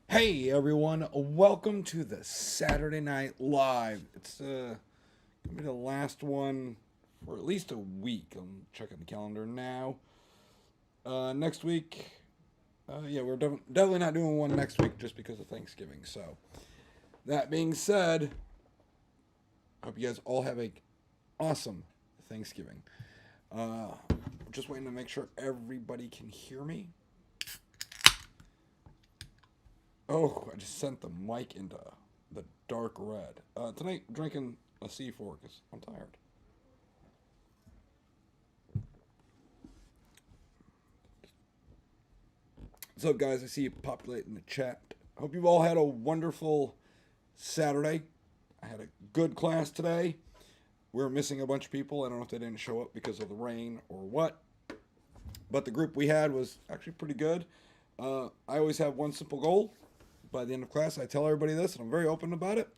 Hey everyone, welcome to the Saturday Night Live. It's gonna be the last one for at least a week. I'm checking the calendar now. Next week, yeah, we're definitely not doing one next week just because of Thanksgiving. So, that being said, I hope you guys all have a awesome Thanksgiving. Just waiting to make sure everybody can hear me. Oh, I just sent the mic into the dark red. Tonight, drinking a C4 because I'm tired. What's up, guys? I see you populating the chat. Hope you all had a wonderful Saturday. I had a good class today. We were missing a bunch of people. I don't know if they didn't show up because of the rain or what. But the group we had was actually pretty good. I always have one simple goal. By the end of class, I tell everybody this, and I'm very open about it.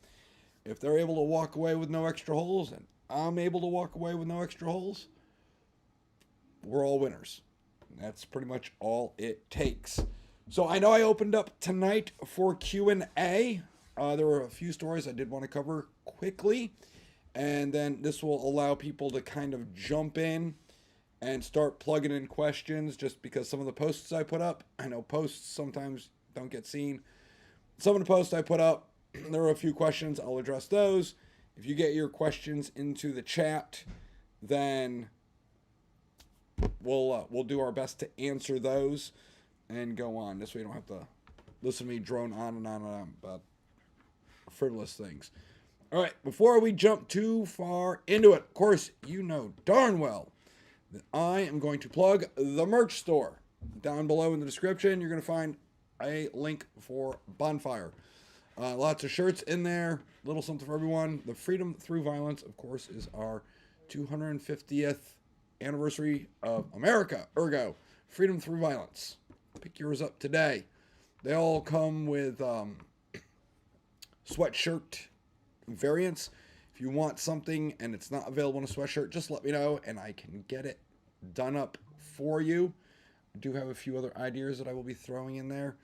If they're able to walk away with no extra holes, and I'm able to walk away with no extra holes, we're all winners. That's pretty much all it takes. So I know I opened up tonight for Q&A. There were a few stories I did want to cover quickly, and then this will allow people to kind of jump in and start plugging in questions just because some of the posts I put up, I know posts sometimes don't get seen. Some of the posts I put up, there were a few questions. I'll address those. If you get your questions into the chat, then we'll do our best to answer those and go on. This way you don't have to listen to me drone on and on and on about frivolous things. All right, before we jump too far into it, of course, you know darn well that I am going to plug the merch store. Down below in the description, you're going to find a link for Bonfire. Lots of shirts in there, little something for everyone. The Freedom Through Violence, of course, is our 250th anniversary of America. Ergo, Freedom Through Violence. Pick yours up today. They all come with sweatshirt variants. If you want something and it's not available in a sweatshirt, just let me know and I can get it done up for you. I do have a few other ideas that I will be throwing in there.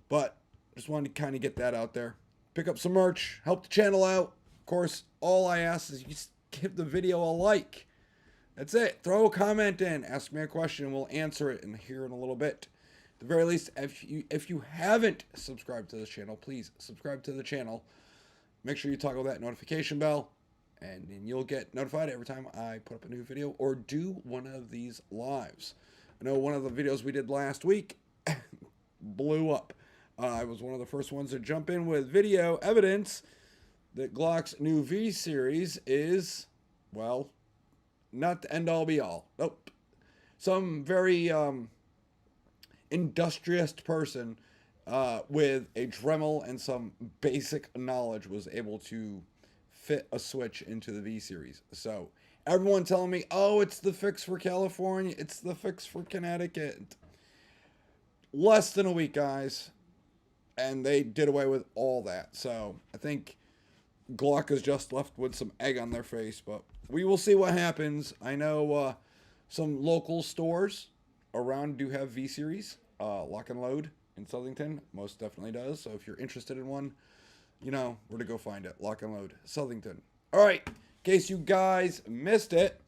But just wanted to kind of get that out there. Pick up some merch, help the channel out. Of course, all I ask is you just give the video a like. That's it. Throw a comment in, ask me a question, we'll answer it here in a little bit. At the very least, if you haven't subscribed to this channel, please subscribe to the channel. Make sure you toggle that notification bell, and then you'll get notified every time I put up a new video or do one of these lives. I know one of the videos we did last week blew up. I was one of the first ones to jump in with video evidence that Glock's new V series is, well, not the end all be all. Nope. Some very industrious person with a Dremel and some basic knowledge was able to fit a switch into the V series. So everyone telling me, oh, it's the fix for California, it's the fix for Connecticut. Less than a week, guys. And they did away with all that. So I think Glock is just left with some egg on their face. But we will see what happens. I know some local stores around do have V-Series. Lock and Load in Southington most definitely does. So if you're interested in one, you know where to go find it. Lock and Load, Southington. All right. In case you guys missed it,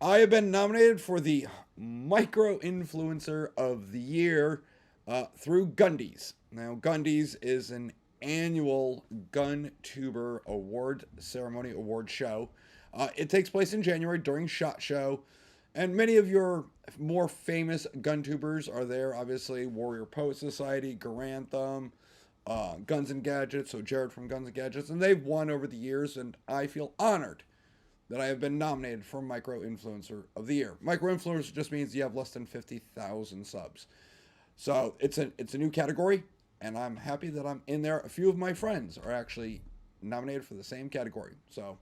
I have been nominated for the Micro Influencer of the Year through Gundy's. Now, Gundy's is an annual gun tuber award ceremony, award show. It takes place in January during SHOT Show, and many of your more famous gun tubers are there. Obviously, Warrior Poet Society, Garantham, Guns and Gadgets, so Jared from Guns and Gadgets, and they've won over the years, and I feel honored that I have been nominated for Micro Influencer of the Year. Micro Influencer just means you have less than 50,000 subs. So it's a new category, and I'm happy that I'm in there. A few of my friends are actually nominated for the same category. So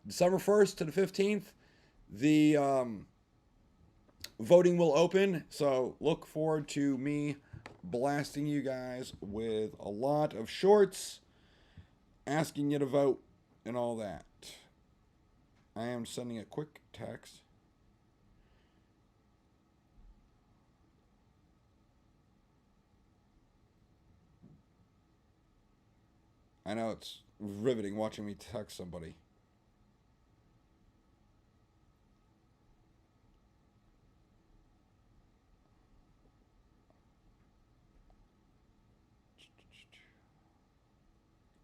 December 1st to the 15th, the voting will open. So look forward to me blasting you guys with a lot of shorts, asking you to vote, and all that. I am sending a quick text. I know it's riveting watching me text somebody.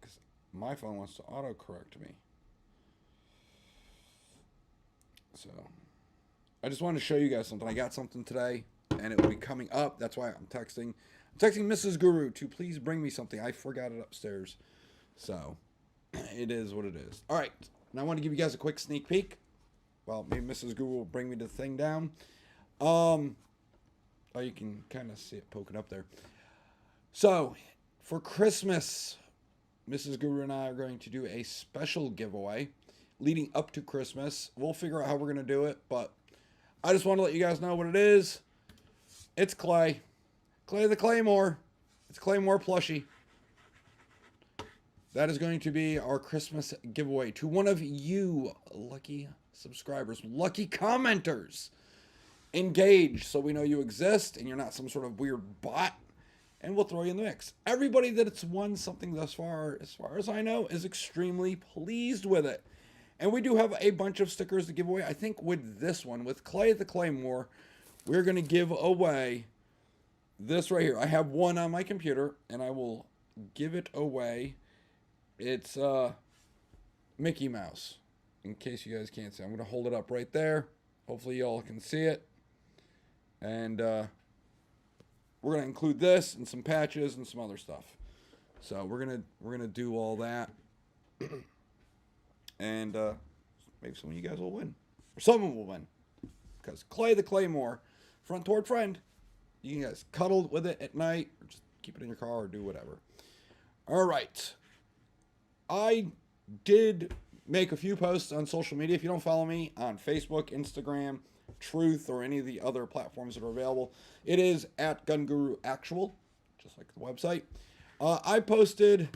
Because my phone wants to autocorrect me. So, I just wanted to show you guys something. I got something today, and it will be coming up. That's why I'm texting. I'm texting Mrs. Guru to please bring me something. I forgot it upstairs. So, it is what it is. All right. Now, I want to give you guys a quick sneak peek. Well, maybe Mrs. Guru will bring me the thing down. Oh, you can kind of see it poking up there. So, for Christmas, Mrs. Guru and I are going to do a special giveaway leading up to Christmas. We'll figure out how we're going to do it, but I just want to let you guys know what it is. It's Clay. Clay the Claymore. It's Claymore plushie. That is going to be our Christmas giveaway to one of you lucky subscribers, lucky commenters. Engage so we know you exist and you're not some sort of weird bot, and we'll throw you in the mix. Everybody that's won something thus far, as far as I know, is extremely pleased with it. And we do have a bunch of stickers to give away. I think with this one, with Clay the Claymore, we're going to give away this right here. I have one on my computer, and I will give it away. It's Mickey Mouse, in case you guys can't see. I'm going to hold it up right there. Hopefully y'all can see it. And we're going to include this and some patches and some other stuff. So we're gonna do all that. And maybe some of you guys will win. Or someone will win. Because Clay the Claymore, front toward friend. You can guys cuddle with it at night, or just keep it in your car, or do whatever. All right. I did make a few posts on social media. If you don't follow me on Facebook, Instagram, Truth, or any of the other platforms that are available, it is at Gun Guru Actual, just like the website. I posted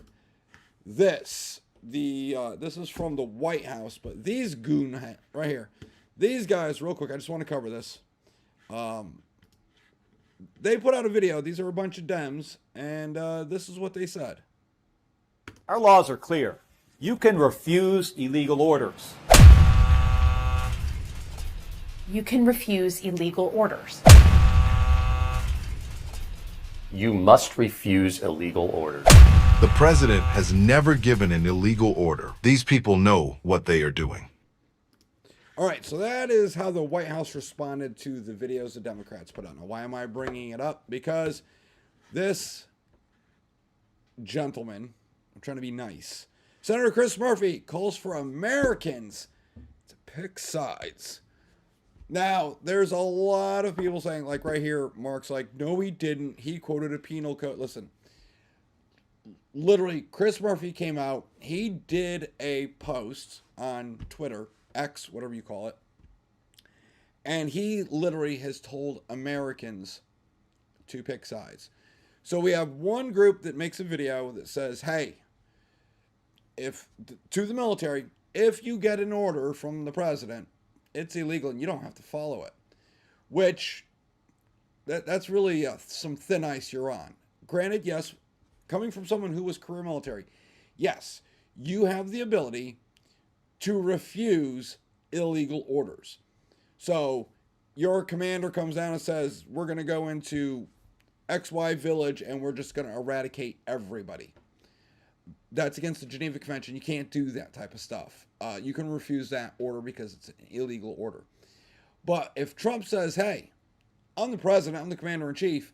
this. This is from the White House, but these goon right here, these guys, real quick, I just want to cover this. They put out a video. These are a bunch of Dems, and this is what they said. Our laws are clear. You can refuse illegal orders. You can refuse illegal orders. You must refuse illegal orders. The president has never given an illegal order. These people know what they are doing. All right, so that is how the White House responded to the videos the Democrats put out. Now, why am I bringing it up? Because this gentleman, I'm trying to be nice, Senator Chris Murphy calls for Americans to pick sides. Now, there's a lot of people saying, like right here, Mark's like, no, he didn't. He quoted a penal code. Listen, literally, Chris Murphy came out. He did a post on Twitter, X, whatever you call it. And he literally has told Americans to pick sides. So we have one group that makes a video that says, hey, to the military, if you get an order from the president, it's illegal and you don't have to follow it. Which, that's really some thin ice you're on. Granted, yes, coming from someone who was career military, yes, you have the ability to refuse illegal orders. So your commander comes down and says, we're going to go into XY village and we're just going to eradicate everybody. That's against the Geneva Convention. You can't do that type of stuff. You can refuse that order because it's an illegal order. But if Trump says, hey, I'm the president, I'm the commander-in-chief,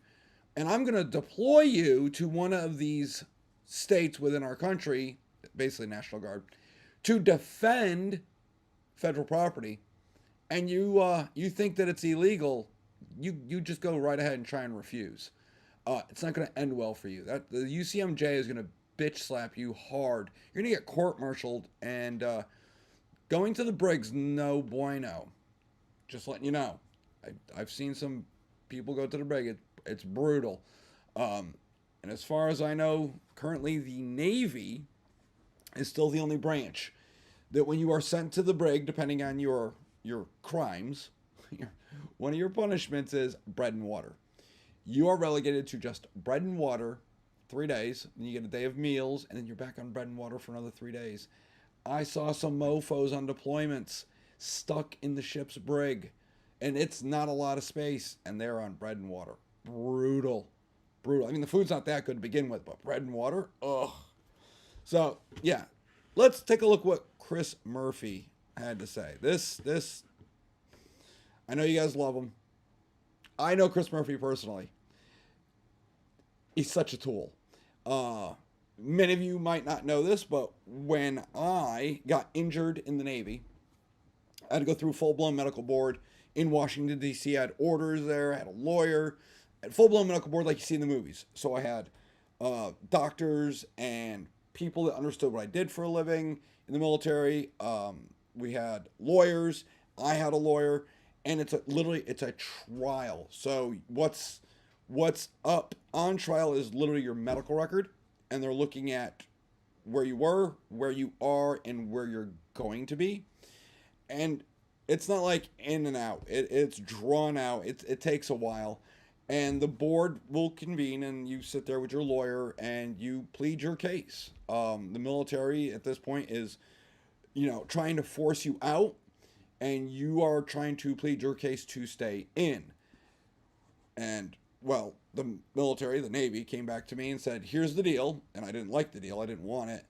and I'm going to deploy you to one of these states within our country, basically National Guard, to defend federal property, and you think that it's illegal, you just go right ahead and try and refuse. It's not going to end well for you. The UCMJ is going to bitch slap you hard. You're going to get court-martialed, and going to the Briggs, no bueno. Just letting you know. I've seen some people go to the Brig. It's brutal. And as far as I know, currently the Navy is still the only branch that when you are sent to the Brig, depending on your crimes, one of your punishments is bread and water. You are relegated to just bread and water 3 days, and you get a day of meals, and then you're back on bread and water for another 3 days. I saw some mofos on deployments stuck in the ship's brig, and it's not a lot of space, and they're on bread and water. Brutal. Brutal. I mean, the food's not that good to begin with, but bread and water, ugh. So, yeah, let's take a look what Chris Murphy had to say. This, I know you guys love him. I know Chris Murphy personally. He's such a tool. Many of you might not know this, but when I got injured in the Navy, I had to go through full-blown medical board in Washington, D.C. I had orders there. I had a lawyer. I had full-blown medical board like you see in the movies. So I had doctors and people that understood what I did for a living in the military. We had lawyers. I had a lawyer. And it's a trial. So what's up on trial is literally your medical record, and they're looking at where you were, where you are, and where you're going to be. And it's not like in and out. It's drawn out. It takes a while. And the board will convene, and you sit there with your lawyer, and you plead your case. The military at this point is, trying to force you out, and you are trying to plead your case to stay in. And, well, the military, the Navy, came back to me and said, here's the deal. And I didn't like the deal. I didn't want it.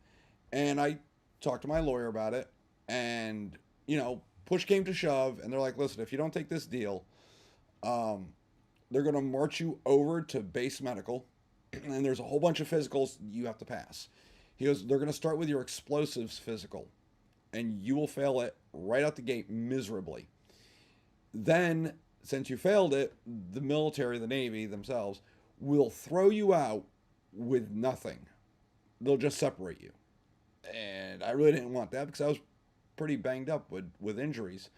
And I talked to my lawyer about it. And, push came to shove. And they're like, listen, if you don't take this deal, they're going to march you over to base medical. And there's a whole bunch of physicals you have to pass. He goes, they're going to start with your explosives physical. And you will fail it right out the gate miserably. Then, since you failed it, the military, the Navy themselves, will throw you out with nothing. They'll just separate you. And I really didn't want that because I was pretty banged up with injuries.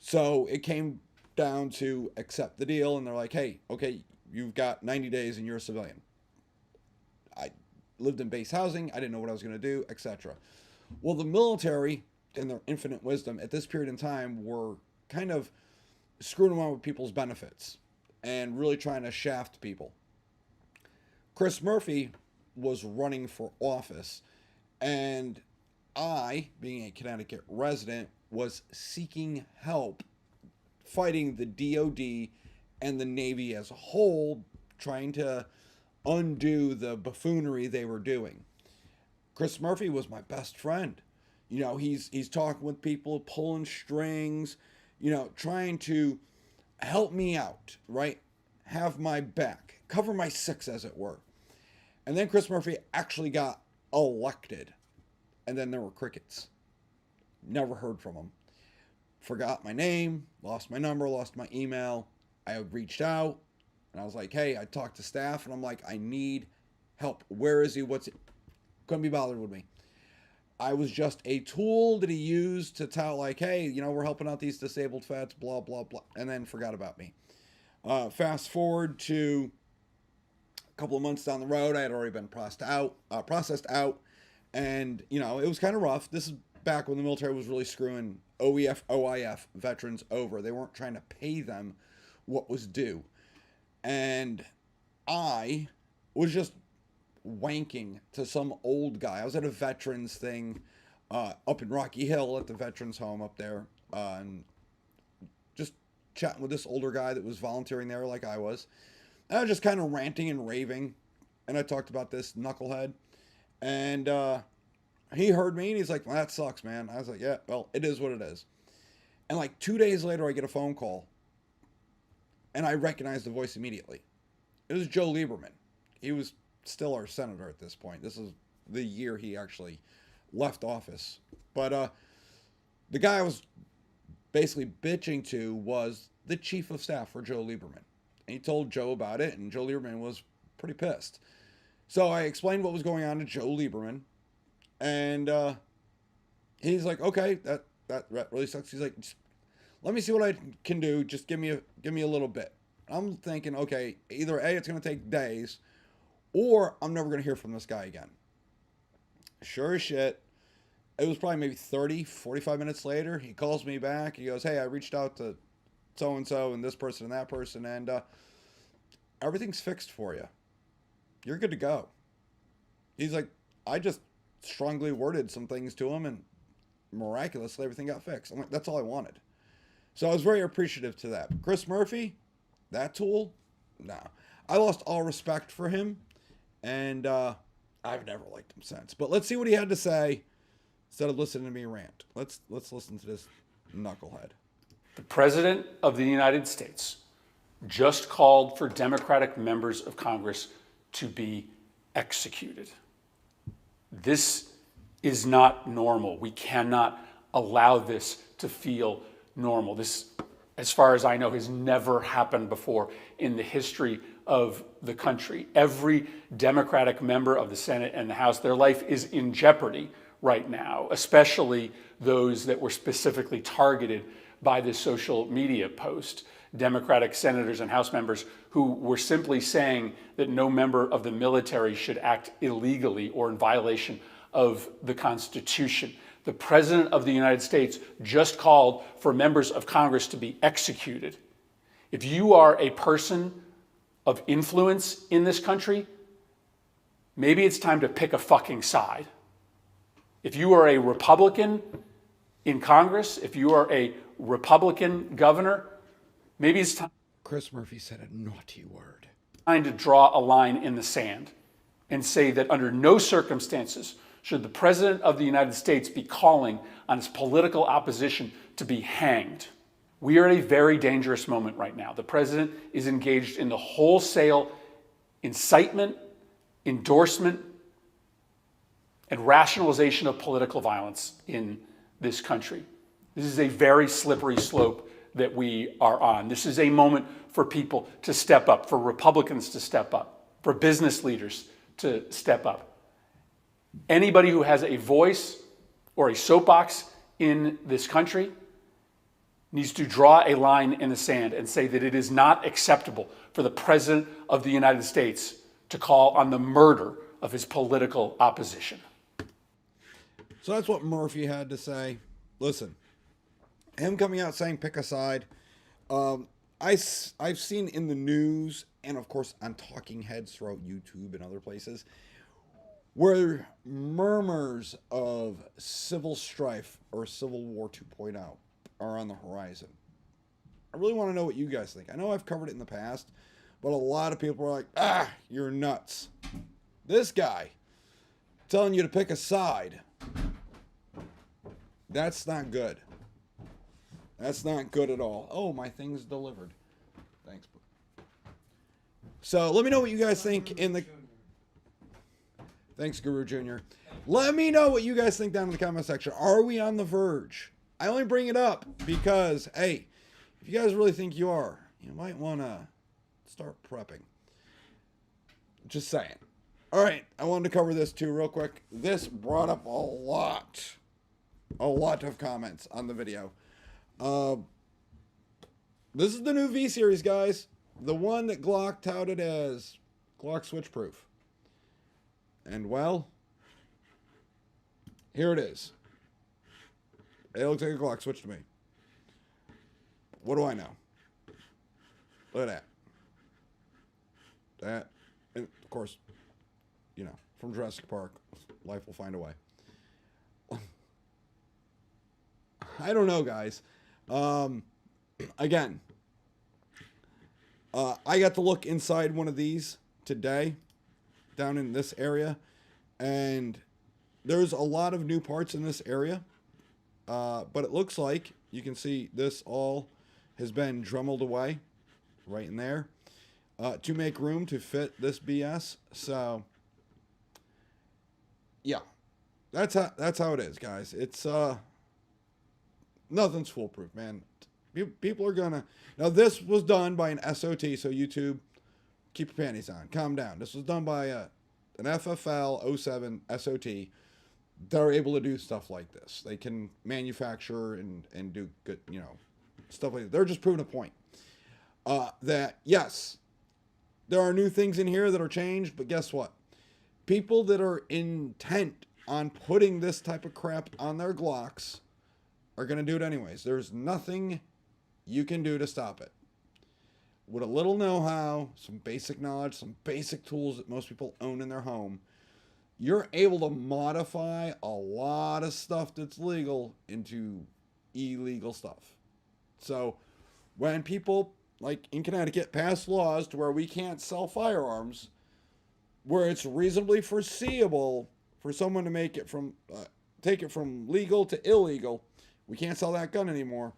So it came down to accept the deal, and they're like, hey, okay, you've got 90 days and you're a civilian. I lived in base housing. I didn't know what I was going to do, etc. Well, the military, in their infinite wisdom, at this period in time, were kind of screwing around with people's benefits and really trying to shaft people. Chris Murphy was running for office, and I, being a Connecticut resident, was seeking help fighting the DOD and the Navy as a whole, trying to undo the buffoonery they were doing. Chris Murphy was my best friend. He's talking with people, pulling strings, trying to help me out, right? Have my back, cover my six, as it were. And then Chris Murphy actually got elected. And then there were crickets. Never heard from him. Forgot my name, lost my number, lost my email. I reached out, and I was like, hey, I talked to staff, and I'm like, I need help. Where is he? What's it? Couldn't be bothered with me. I was just a tool that he used to tell, like, hey, we're helping out these disabled vets, blah, blah, blah, and then forgot about me. Fast forward to a couple of months down the road, I had already been processed out, and, it was kind of rough. This is back when the military was really screwing OEF, OIF veterans over. They weren't trying to pay them what was due. And I was just wanking to some old guy. I was at a veterans thing up in Rocky Hill at the veterans home up there, and just chatting with this older guy that was volunteering there like I was. And I was just kind of ranting and raving, and I talked about this knucklehead, and he heard me, and he's like, well, that sucks, man. I was like, yeah, well, it is what it is. And like 2 days later, I get a phone call, and I recognized the voice immediately. It was Joe Lieberman. He was still our senator at this point. This is the year he actually left office. But the guy I was basically bitching to was the chief of staff for Joe Lieberman. And he told Joe about it, and Joe Lieberman was pretty pissed. So I explained what was going on to Joe Lieberman, and he's like, okay, that really sucks. He's like, let me see what I can do. Just give me a little bit. I'm thinking, okay, either A, it's going to take days, or I'm never going to hear from this guy again. Sure as shit, it was probably maybe 30, 45 minutes later, he calls me back. He goes, hey, I reached out to so-and-so and this person and that person, and everything's fixed for you. You're good to go. He's like, I just strongly worded some things to him, and miraculously everything got fixed. I'm like, that's all I wanted. So I was very appreciative to that. Chris Murphy, that tool, no. I lost all respect for him, and I've never liked him since. But let's see what he had to say instead of listening to me rant. Let's listen to this knucklehead. The President of the United States just called for Democratic members of Congress to be executed. This is not normal. We cannot allow this to feel normal. This, as far as I know, has never happened before in the history of the country. Every Democratic member of the Senate and the House, their life is in jeopardy right now, especially those that were specifically targeted by this social media post. Democratic senators and House members who were simply saying that no member of the military should act illegally or in violation of the Constitution. The President of the United States just called for members of Congress to be executed. If you are a person of influence in this country, maybe it's time to pick a fucking side. If you are a Republican in Congress, if you are a Republican governor, maybe it's time. Chris Murphy said a naughty word. Time to draw a line in the sand and say that under no circumstances should the President of the United States be calling on his political opposition to be hanged. We are at a very dangerous moment right now. The President is engaged in the wholesale incitement, endorsement, and rationalization of political violence in this country. This is a very slippery slope that we are on. This is a moment for people to step up, for Republicans to step up, for business leaders to step up. Anybody who has a voice or a soapbox in this country needs to draw a line in the sand and say that it is not acceptable for the President of the United States to call on the murder of his political opposition. So that's what Murphy had to say. Listen, him coming out saying pick a side. I've seen in the news and of course on talking heads throughout YouTube and other places where murmurs of civil strife or Civil War 2.0 are on the horizon. I really want to know what you guys think. I know I've covered it in the past, but a lot of people are like, you're nuts. This guy telling you to pick a side. That's not good. That's not good at all. Oh, my thing's delivered. Thanks. So let me know what you guys think in the... Thanks, Guru Jr. Let me know what you guys think down in the comment section. Are we on the verge? I only bring it up because, hey, if you guys really think you are, you might want to start prepping. Just saying. All right, I wanted to cover this too real quick. This brought up a lot of comments on the video. This is the new V series, guys. The one that Glock touted as Glock switch proof. And well, here it is. It looks like a Glock switch to me. What do I know? Look at that. And of course, you know, from Jurassic Park, life will find a way. I don't know, guys. Again, I got to look inside one of these today down in this area, and there's a lot of new parts in this area, but it looks like you can see this all has been dremelled away right in there to make room to fit this BS. So yeah, that's how it is, guys. It's nothing's foolproof, man. People are gonna... Now, this was done by an SOT, so YouTube, keep your panties on. Calm down. This was done by an FFL 07 SOT. They're able to do stuff like this. They can manufacture and do good, you know, stuff like that. They're just proving a point. That, yes, there are new things in here that are changed, but guess what? People that are intent on putting this type of crap on their Glocks are going to do it anyways. There's nothing you can do to stop it. With a little know-how, some basic knowledge, some basic tools that most people own in their home, you're able to modify a lot of stuff that's legal into illegal stuff. So when people, like in Connecticut, pass laws to where we can't sell firearms, where it's reasonably foreseeable for someone to make it from take it from legal to illegal, we can't sell that gun anymore.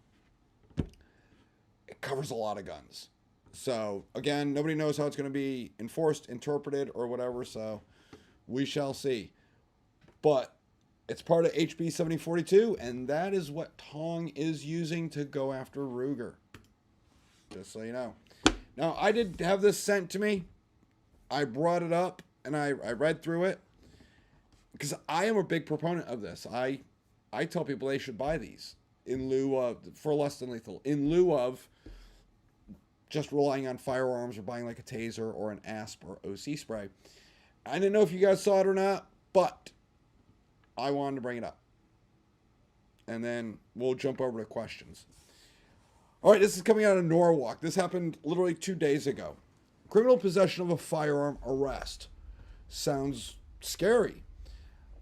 It covers a lot of guns. So again, nobody knows how it's going to be enforced, interpreted, or whatever. So we shall see. But it's part of HB 7042, and that is what Tong is using to go after Ruger. Just so you know. Now, I did have this sent to me. I brought it up, and I read through it. Because I am a big proponent of this. I tell people they should buy these in lieu of, for less than lethal, in lieu of just relying on firearms or buying like a taser or an ASP or OC spray. I didn't know if you guys saw it or not, but I wanted to bring it up. And then we'll jump over to questions. All right, this is coming out of Norwalk. This happened literally 2 days ago. Criminal possession of a firearm arrest. Sounds scary.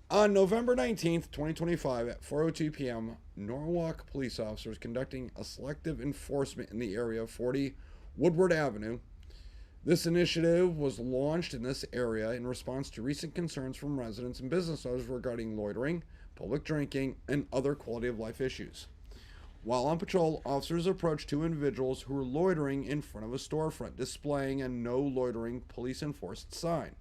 On November 19th, 2025, at 4:02 p.m., Norwalk police officers conducting a selective enforcement in the area of 40 Woodward Avenue. This initiative was launched in this area in response to recent concerns from residents and business owners regarding loitering, public drinking, and other quality of life issues. While on patrol, officers approached two individuals who were loitering in front of a storefront displaying a no loitering police enforced sign.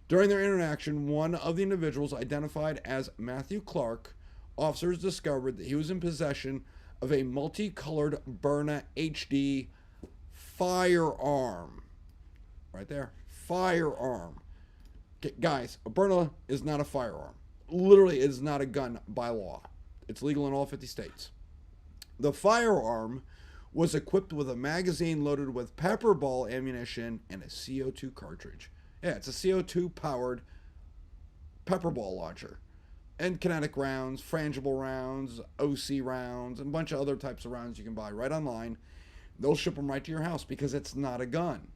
During their interaction, one of the individuals, identified as Matthew Clark, officers discovered that he was in possession of a multicolored Byrna HD firearm. Right there. Firearm. Okay, guys, a Byrna is not a firearm. Literally, it is not a gun by law. It's legal in all 50 states. The firearm was equipped with a magazine loaded with pepper ball ammunition and a CO2 cartridge. Yeah, it's a CO2 powered pepper ball launcher. And kinetic rounds, frangible rounds, OC rounds, and a bunch of other types of rounds you can buy right online. They'll ship them right to your house because it's not a gun.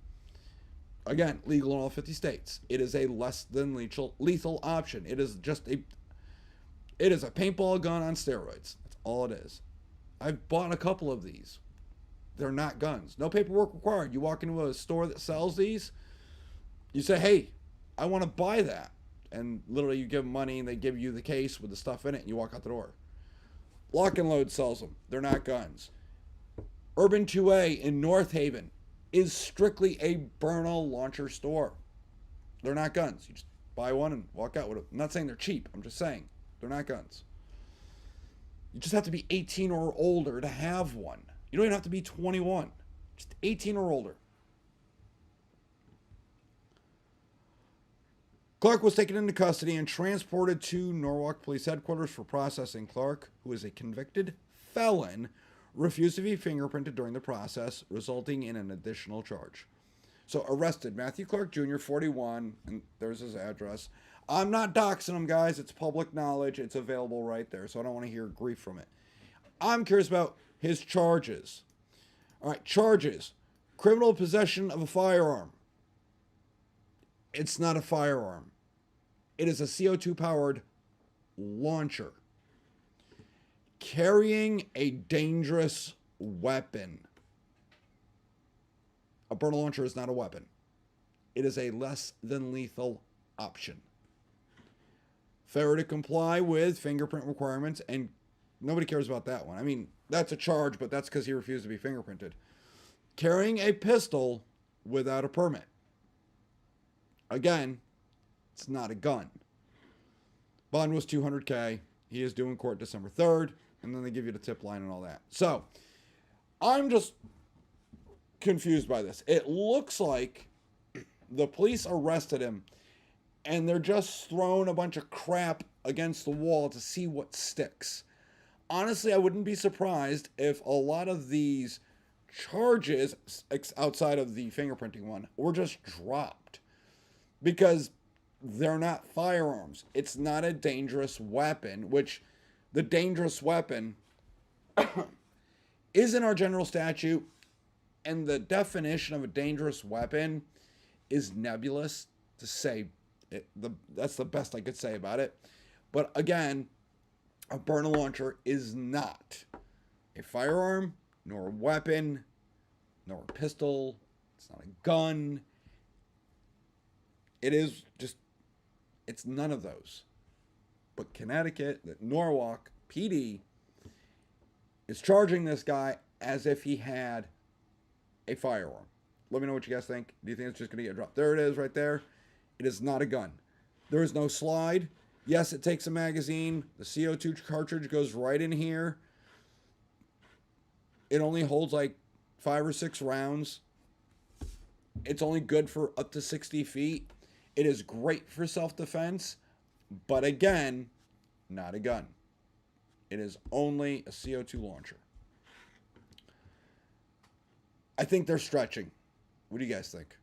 Again, legal in all 50 states. It is a less than lethal option. It is a paintball gun on steroids. That's all it is. I've bought a couple of these. They're not guns. No paperwork required. You walk into a store that sells these, you say, hey, I want to buy that. And literally you give them money and they give you the case with the stuff in it and you walk out the door. Lock and Load sells them. They're not guns. Urban 2A in North Haven is strictly a Byrna launcher store. They're not guns. You just buy one and walk out with them. I'm not saying they're cheap. I'm just saying they're not guns. You just have to be 18 or older to have one. You don't even have to be 21. Just 18 or older. Clark was taken into custody and transported to Norwalk Police Headquarters for processing. Clark, who is a convicted felon, refused to be fingerprinted during the process, resulting in an additional charge. So arrested, Matthew Clark Jr., 41, and there's his address. I'm not doxing him, guys. It's public knowledge. It's available right there, so I don't want to hear grief from it. I'm curious about his charges. All right, charges. Criminal possession of a firearm. It's not a firearm. It is a CO2-powered launcher. Carrying a dangerous weapon. A Byrna launcher is not a weapon. It is a less than lethal option. Failure to comply with fingerprint requirements, and nobody cares about that one. I mean, that's a charge, but that's because he refused to be fingerprinted. Carrying a pistol without a permit. Again, it's not a gun. Bond was $200K. He is due in court December 3rd, and then they give you the tip line and all that. So, I'm just confused by this. It looks like the police arrested him, and they're just throwing a bunch of crap against the wall to see what sticks. Honestly, I wouldn't be surprised if a lot of these charges, outside of the fingerprinting one, were just dropped. Because they're not firearms. It's not a dangerous weapon, which the dangerous weapon is in our general statute, and the definition of a dangerous weapon is nebulous, to say That's the best I could say about it. But again, a burner launcher is not a firearm, nor a weapon, nor a pistol. It's not a gun. It is just, it's none of those. But Connecticut, the Norwalk PD, is charging this guy as if he had a firearm. Let me know what you guys think. Do you think it's just going to get dropped? There it is right there. It is not a gun. There is no slide. Yes, it takes a magazine. The CO2 cartridge goes right in here. It only holds like 5 or 6 rounds. It's only good for up to 60 feet. It is great for self-defense, but again, not a gun. It is only a CO2 launcher. I think they're stretching. What do you guys think?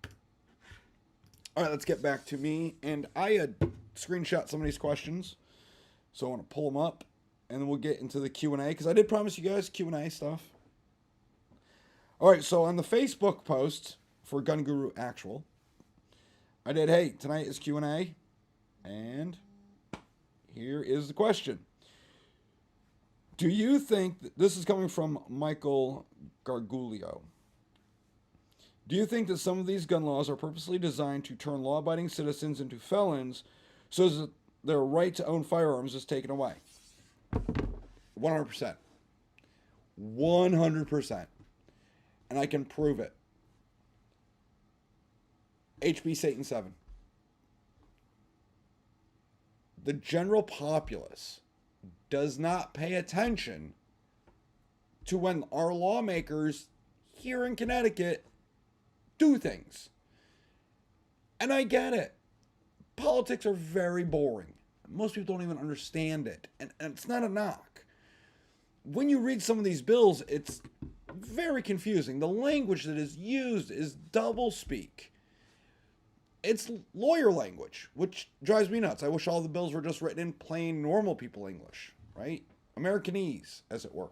All right, let's get back to me. And I had screenshot some of these questions, so I want to pull them up, and then we'll get into the Q&A, because I did promise you guys Q&A stuff. All right, so on the Facebook post for Gun Guru Actual, I did, hey, tonight is Q&A, and here is the question. Do you think, this is coming from Michael Gargulio, do you think that some of these gun laws are purposely designed to turn law-abiding citizens into felons so that their right to own firearms is taken away? 100%. 100%. And I can prove it. HB Satan 7. The general populace does not pay attention to when our lawmakers here in Connecticut do things. And I get it. Politics are very boring. Most people don't even understand it. And it's not a knock. When you read some of these bills, it's very confusing. The language that is used is doublespeak. It's lawyer language, which drives me nuts. I wish all the bills were just written in plain, normal people English, right? Americanese, as it were.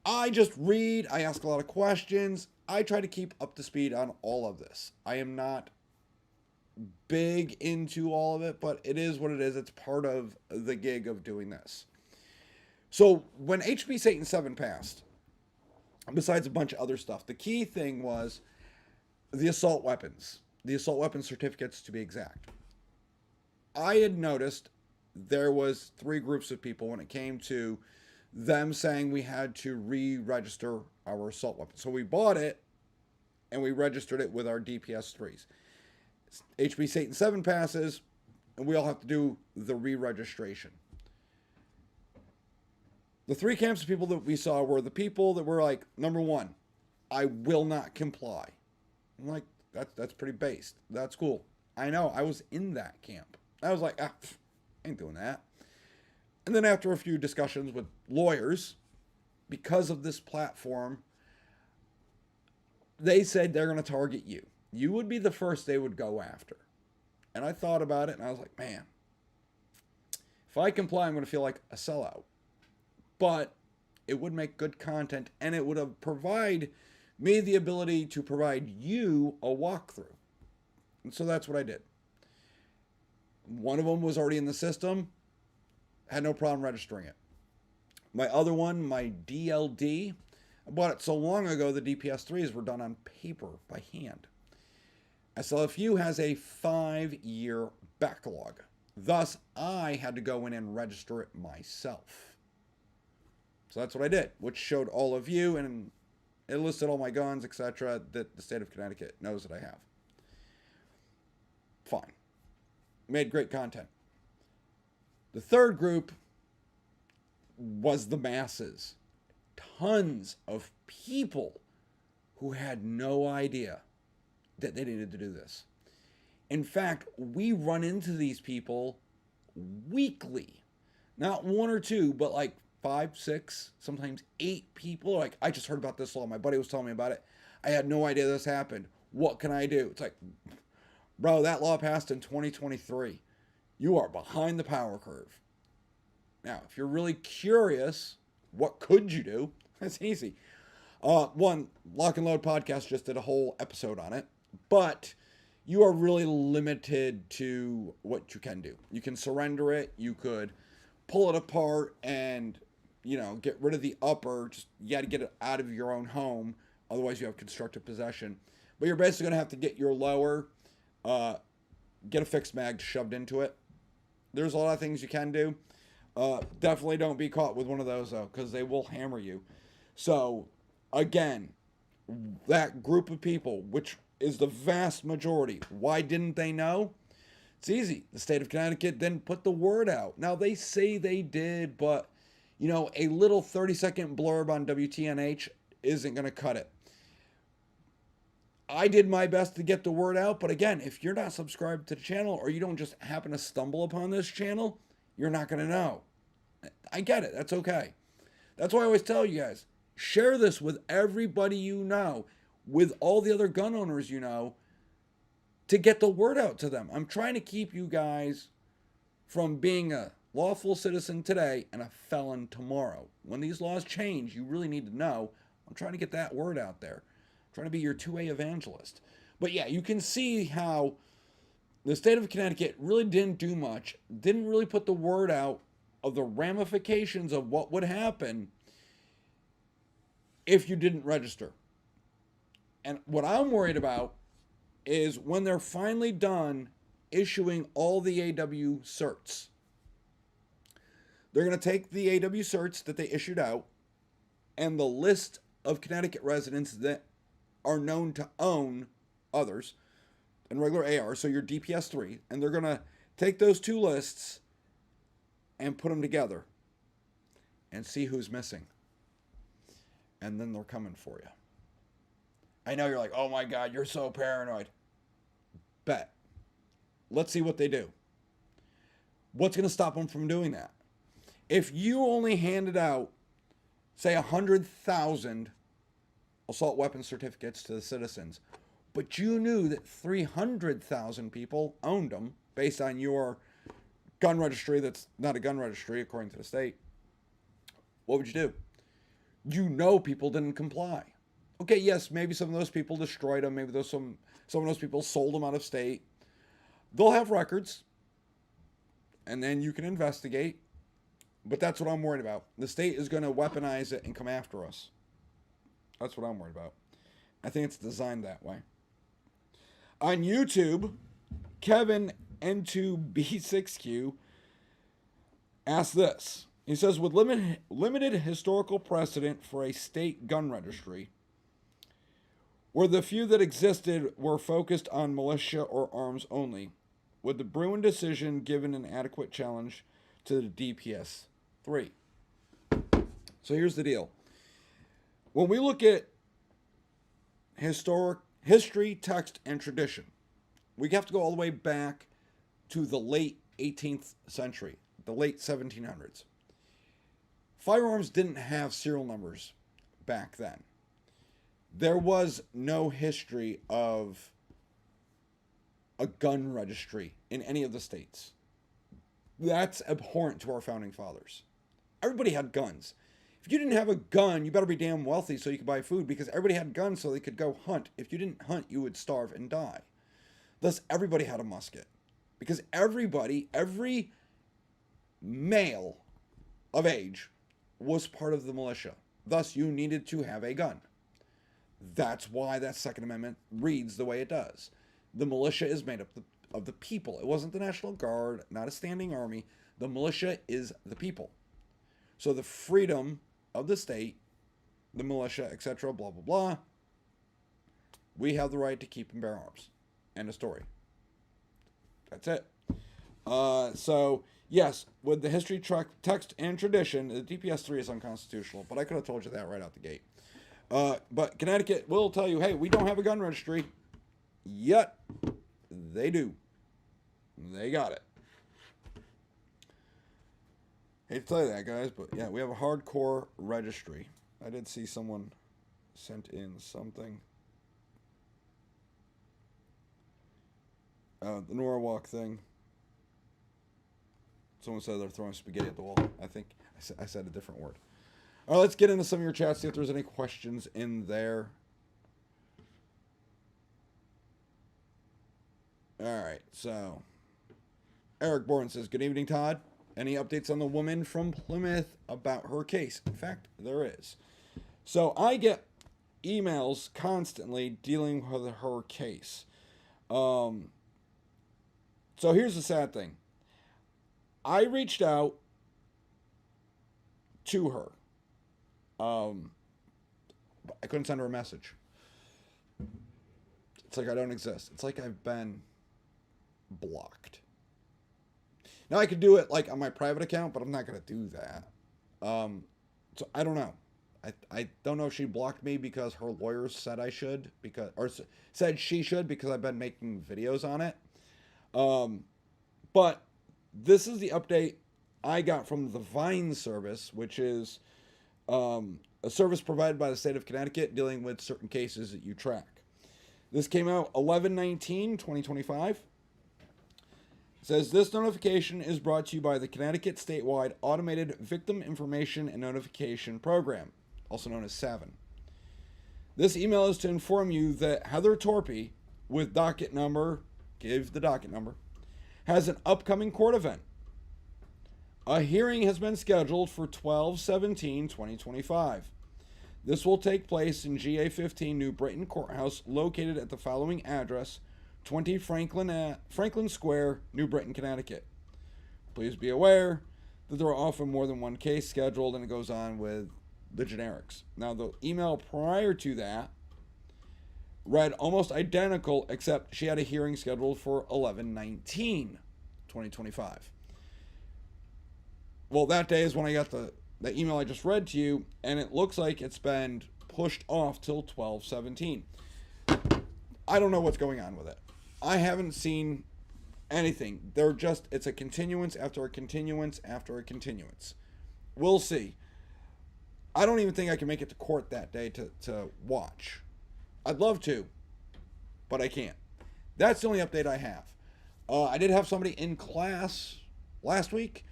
I just read, I ask a lot of questions. I try to keep up to speed on all of this. I am not big into all of it, but it is what it is. It's part of the gig of doing this. So when HB Satan 7 passed, besides a bunch of other stuff, the key thing was the assault weapons certificates, to be exact. I had noticed there was 3 groups of people when it came to them saying we had to re-register our assault weapons. So we bought it and we registered it with our DPS 3s. HB Satan 7 passes and we all have to do the re-registration. The 3 camps of people that we saw were the people that were like, number 1, I will not comply. I'm like, that's pretty based. That's cool. I know, I was in that camp. I was like, I ain't doing that. And then after a few discussions with lawyers, because of this platform, they said they're going to target you. You would be the first they would go after. And I thought about it and I was like, man, if I comply, I'm going to feel like a sellout. But it would make good content and it would have provide me the ability to provide you a walkthrough. And so that's what I did. One of them was already in the system. Had no problem registering it. My other one, my DLD, I bought it so long ago the DPS 3s were done on paper by hand. SLFU has a 5-year backlog. Thus, I had to go in and register it myself. So that's what I did, which showed all of you, and it listed all my guns, etc., that the state of Connecticut knows that I have. Fine. Made great content. The third group was the masses. Tons of people who had no idea that they needed to do this. In fact, we run into these people weekly. Not 1 or 2, but like 5, 6, sometimes 8 people. Like, I just heard about this law. My buddy was telling me about it. I had no idea this happened. What can I do? It's like, bro, that law passed in 2023. You are behind the power curve. Now, if you're really curious, what could you do? That's easy. One, Lock and Load podcast just did a whole episode on it. But you are really limited to what you can do. You can surrender it. You could pull it apart and, get rid of the upper. Just you got to get it out of your own home. Otherwise, you have constructive possession. But you're basically going to have to get your lower, get a fixed mag shoved into it. There's a lot of things you can do. Definitely don't be caught with one of those, though, because they will hammer you. So, again, that group of people, which is the vast majority, why didn't they know? It's easy. The state of Connecticut didn't put the word out. Now, they say they did, but, a little 30-second blurb on WTNH isn't going to cut it. I did my best to get the word out, but again, if you're not subscribed to the channel or you don't just happen to stumble upon this channel, you're not going to know. I get it. That's okay. That's why I always tell you guys, share this with everybody you know, with all the other gun owners you know, to get the word out to them. I'm trying to keep you guys from being a lawful citizen today and a felon tomorrow. When these laws change, you really need to know. I'm trying to get that word out there. I'm trying to be your two-way evangelist. But yeah, you can see how the state of Connecticut really didn't do much, didn't really put the word out of the ramifications of what would happen if you didn't register. And what I'm worried about is when they're finally done issuing all the AW certs. They're going to take the AW certs that they issued out and the list of Connecticut residents that are known to own others and regular AR, so your DPS 3, and they're going to take those two lists and put them together and see who's missing. And then they're coming for you. I know you're like, oh my God, you're so paranoid. Bet. Let's see what they do. What's going to stop them from doing that? If you only handed out, say, 100,000 assault weapon certificates to the citizens, but you knew that 300,000 people owned them based on your gun registry that's not a gun registry according to the state, what would you do? You know people didn't comply. Okay, yes, maybe some of those people destroyed them. Maybe some of those people sold them out of state. They'll have records, and then you can investigate. But that's what I'm worried about. The state is going to weaponize it and come after us. That's what I'm worried about. I think it's designed that way. On YouTube, Kevin N2B6Q asked this. He says, with limited historical precedent for a state gun registry, where the few that existed were focused on militia or arms only, would the Bruin decision given an adequate challenge to the DPS 3? So here's the deal. When we look at history, text, and tradition, we have to go all the way back to the late 18th century, the late 1700s. Firearms didn't have serial numbers back then. There was no history of a gun registry in any of the states. That's abhorrent to our founding fathers. Everybody had guns. If you didn't have a gun, you better be damn wealthy so you could buy food, because everybody had guns so they could go hunt. If you didn't hunt, you would starve and die. Thus, everybody had a musket. Because every male of age was part of the militia. Thus, you needed to have a gun. That's why that Second Amendment reads the way it does. The militia is made up of the people. It wasn't the National Guard, not a standing army. The militia is the people. So the freedom of the state, the militia, etc., blah, blah, blah, we have the right to keep and bear arms. End of story. That's it. So, yes, with the history, text, and tradition, the DPS 3 is unconstitutional, but I could have told you that right out the gate. But Connecticut will tell you, hey, we don't have a gun registry. Yet, they do. They got it. Hate to tell you that, guys, but yeah, we have a hardcore registry. I did see someone sent in something. The Norwalk thing. Someone said they're throwing spaghetti at the wall. I think I said a different word. All right, let's get into some of your chats, see if there's any questions in there. All right, so Eric Bourne says, "Good evening, Todd. Any updates on the woman from Plymouth about her case?" In fact, there is. So I get emails constantly dealing with her case. So here's the sad thing. I reached out to her. But I couldn't send her a message. It's like I don't exist. It's like I've been blocked. Now I could do it like on my private account, but I'm not gonna do that. So I don't know. I don't know if she blocked me because her lawyers said I should, said she should because I've been making videos on it. But this is the update I got from the Vine service, which is a service provided by the state of Connecticut dealing with certain cases that you track. This came out 11/19/2025. It says, "This notification is brought to you by the Connecticut Statewide Automated Victim Information and Notification Program, also known as SAVIN. This email is to inform you that Heather Torpy, with docket number," give the docket number, "has an upcoming court event. A hearing has been scheduled for 12/17/2025. This will take place in GA 15 New Britain Courthouse, located at the following address: 20 Franklin Square, New Britain, Connecticut. Please be aware that there are often more than one case scheduled," and it goes on with the generics. Now, the email prior to that read almost identical, except she had a hearing scheduled for 11/19/2025. Well, that day is when I got the email I just read to you, and it looks like it's been pushed off till 12/17. I don't know what's going on with it. I haven't seen anything. It's a continuance after a continuance after a continuance. We'll see. I don't even think I can make it to court that day to watch. I'd love to, but I can't. That's the only update I have. I did have somebody in class last week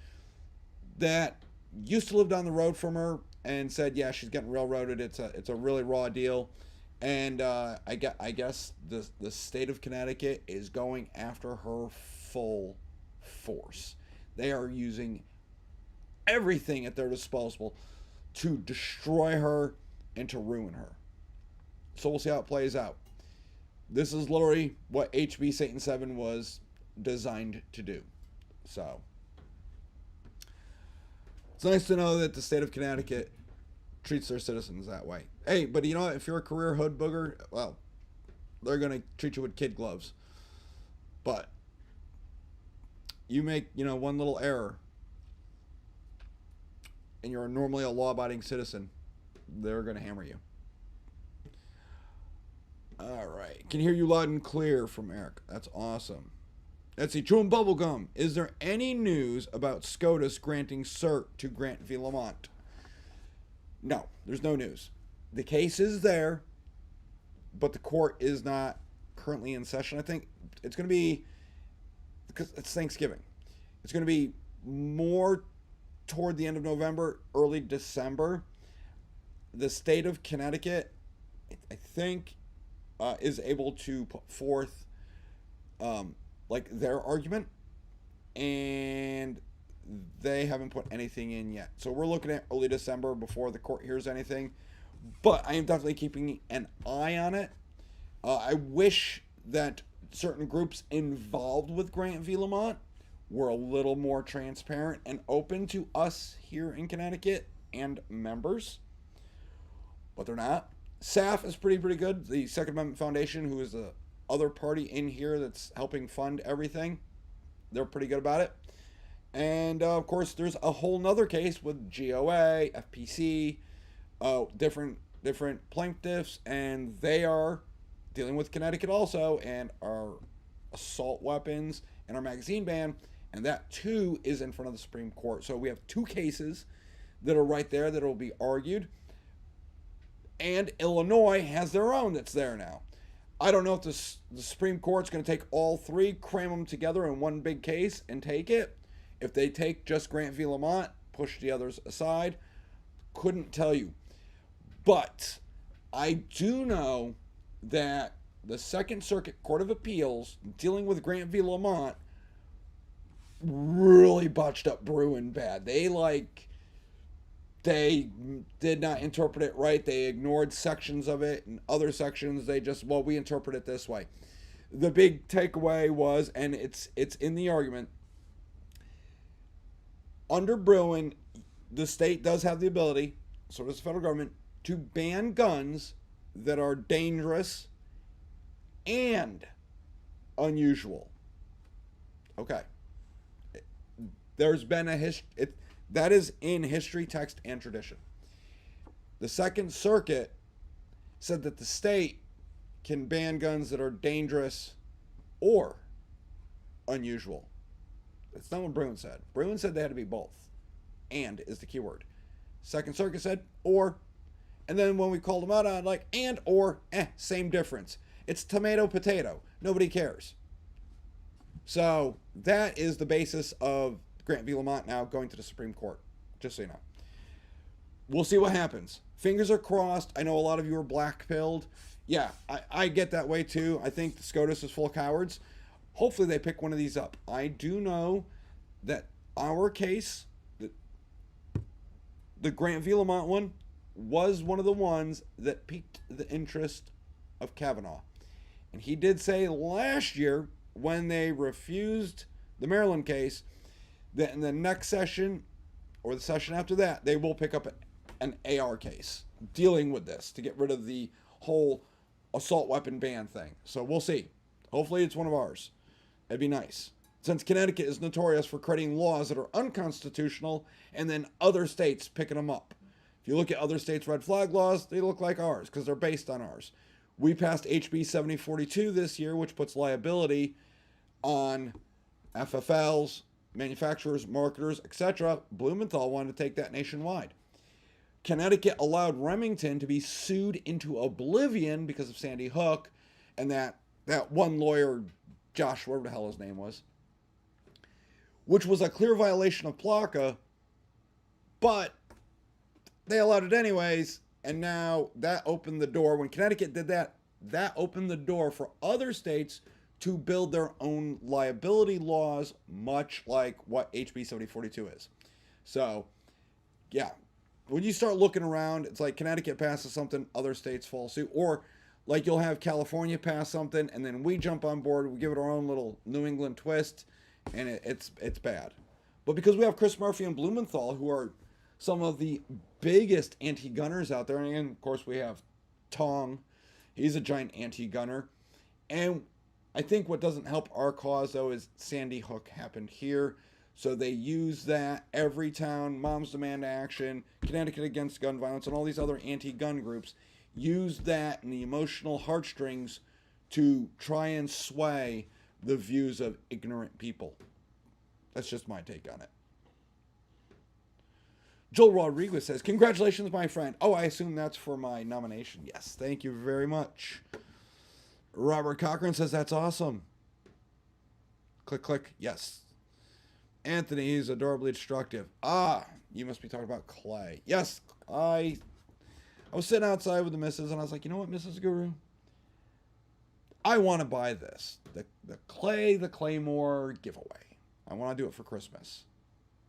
that used to live down the road from her and said, yeah, she's getting railroaded. It's a really raw deal. And I guess the state of Connecticut is going after her full force. They are using everything at their disposal to destroy her and to ruin her. So we'll see how it plays out. This is literally what HB Satan 7 was designed to do. So it's nice to know that the state of Connecticut treats their citizens that way. Hey, but you know what? If you're a career hood booger, well, they're going to treat you with kid gloves. But you make, one little error, and you're normally a law-abiding citizen, they're going to hammer you. All right. Can hear you loud and clear from Eric. That's awesome. Let's see. Chewing bubblegum. Is there any news about SCOTUS granting cert to Grant v. Lamont? No, there's no news. The case is there, but the court is not currently in session. I think it's going to be, because it's Thanksgiving, it's going to be more toward the end of November, early December. The state of Connecticut, I think, is able to put forth their argument, and they haven't put anything in yet. So we're looking at early December before the court hears anything, but I am definitely keeping an eye on it. I wish that certain groups involved with Grant v. Lamont were a little more transparent and open to us here in Connecticut and members, but they're not. SAF is pretty good. The Second Amendment Foundation, who is the other party in here that's helping fund everything, they're pretty good about it. And of course, there's a whole nother case with GOA, FPC, different plaintiffs, and they are dealing with Connecticut also, and our assault weapons and our magazine ban, and that too is in front of the Supreme Court. So we have two cases that are right there that will be argued, and Illinois has their own that's there now. I don't know if the Supreme Court's going to take all three, cram them together in one big case and take it. If they take just Grant v. Lamont, push the others aside, couldn't tell you. But I do know that the Second Circuit Court of Appeals dealing with Grant v. Lamont really botched up Bruin bad. They did not interpret it right. They ignored sections of it, and other sections they just, well, we interpret it this way. The big takeaway was, and it's in the argument, under Bruin, the state does have the ability, so does the federal government, to ban guns that are dangerous and unusual. Okay. There's been a history, that is in history, text, and tradition. The Second Circuit said that the state can ban guns that are dangerous or unusual. That's not what Bruin said. Bruin said they had to be both. And is the key word. Second Circuit said or. And then when we called them out on like and or, same difference. It's tomato potato. Nobody cares. So that is the basis of Grant v. Lamont now going to the Supreme Court. Just so you know. We'll see what happens. Fingers are crossed. I know a lot of you are black-pilled. Yeah, I get that way too. I think the SCOTUS is full of cowards. Hopefully they pick one of these up. I do know that our case, the Grant v. Lamont one, was one of the ones that piqued the interest of Kavanaugh. And he did say last year, when they refused the Maryland case, that in the next session, or the session after that, they will pick up an AR case dealing with this to get rid of the whole assault weapon ban thing. So we'll see. Hopefully it's one of ours. That'd be nice. Since Connecticut is notorious for creating laws that are unconstitutional and then other states picking them up. If you look at other states' red flag laws, they look like ours because they're based on ours. We passed HB 7042 this year, which puts liability on FFLs, manufacturers, marketers, etc. Blumenthal wanted to take that nationwide. Connecticut allowed Remington to be sued into oblivion because of Sandy Hook and that one lawyer, Josh, whatever the hell his name was, which was a clear violation of PLACA, but they allowed it anyways, and now that opened the door. When Connecticut did that, that opened the door for other states to build their own liability laws, much like what HB 7042 is. So, yeah, when you start looking around, it's like Connecticut passes something, other states follow suit, or like you'll have California pass something, and then we jump on board, we give it our own little New England twist, and it's bad. But because we have Chris Murphy and Blumenthal, who are some of the biggest anti-gunners out there, and of course we have Tong, he's a giant anti-gunner, and I think what doesn't help our cause, though, is Sandy Hook happened here. So they use that. Every town, Moms Demand Action, Connecticut Against Gun Violence, and all these other anti-gun groups use that and the emotional heartstrings to try and sway the views of ignorant people. That's just my take on it. Joel Rodriguez says, congratulations, my friend. Oh, I assume that's for my nomination. Yes, thank you very much. Robert Cochran says, that's awesome. Click, click. Yes. Anthony, he's adorably instructive. Ah, you must be talking about Clay. Yes, I was sitting outside with the missus, and I was like, you know what, Mrs. Guru? I want to buy this. The Claymore giveaway. I want to do it for Christmas.